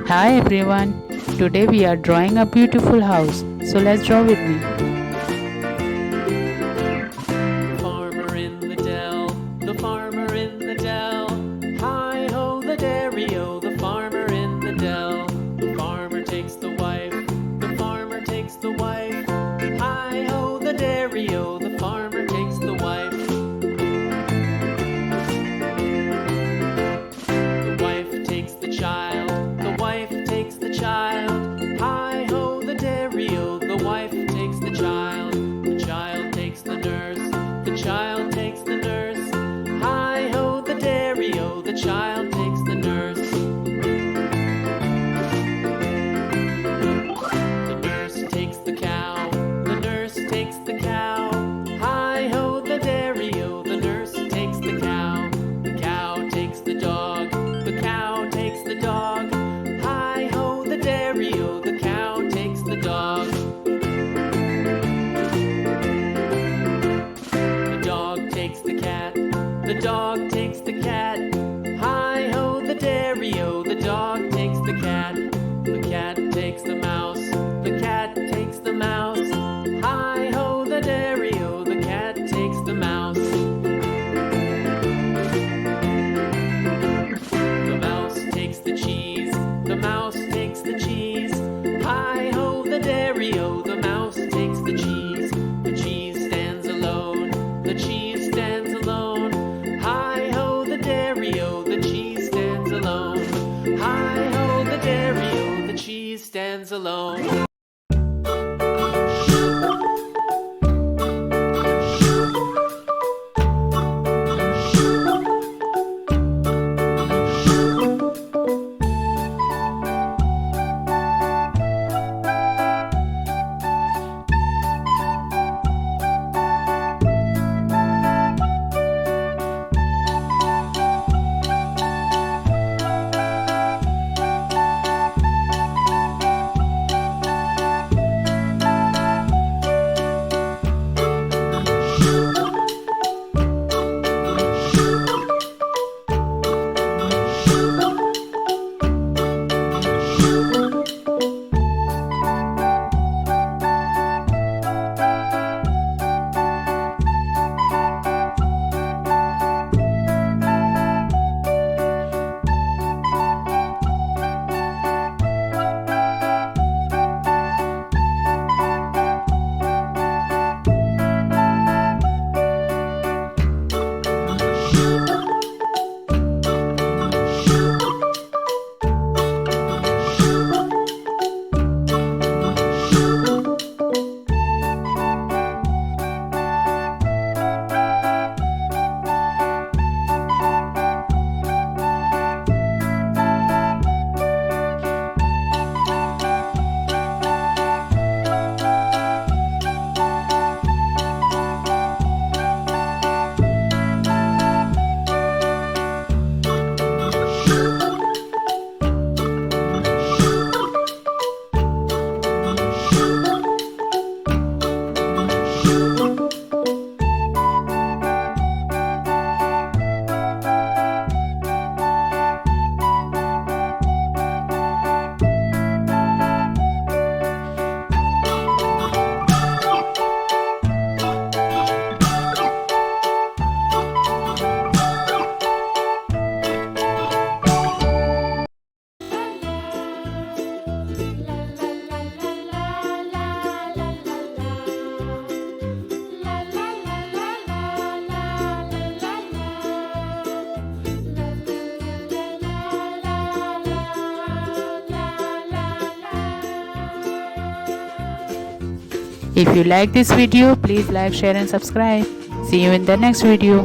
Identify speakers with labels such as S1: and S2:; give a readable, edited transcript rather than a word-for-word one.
S1: Hi everyone, today we are drawing a beautiful house, so let's draw with me.
S2: The farmer in the dell, the farmer in the dell. Hi-ho the dairy-o, the farmer in the dell. The farmer takes the wife, the farmer takes the wife. Hi-ho the dairy-o, the farmer takes the wife. The wife takes the child, the wife takes the child. Hi-ho the dairy-o, the wife takes the child. The child takes the nurse, the child takes the nurse. Hi-ho the dairy-o, the child takes the nurse. The nurse takes the cow, the nurse takes the cow. Hi-ho the dairy-o, the nurse takes the cow. The cow takes the dog, the cow takes the dog. Hi-ho the dairy-o, the cow takes the dog. The dog takes the cat, the dog takes the cat. Hi-ho the dairy-o, the dog takes the cat. The cat takes the mouse, the cat takes the mouse. Hi-ho the dairy-o, the cat takes the mouse. The mouse takes the cheese, the mouse takes the cheese. Hi-ho the dairy-o, the mouse takes the cheese. The cheese stands alone, the cheese stands alone. Hi-ho the dairy-o, the cheese stands alone. Hi-ho the dairy-o, the cheese stands alone.
S1: If you like this video, please like, share and subscribe. See you in the next video.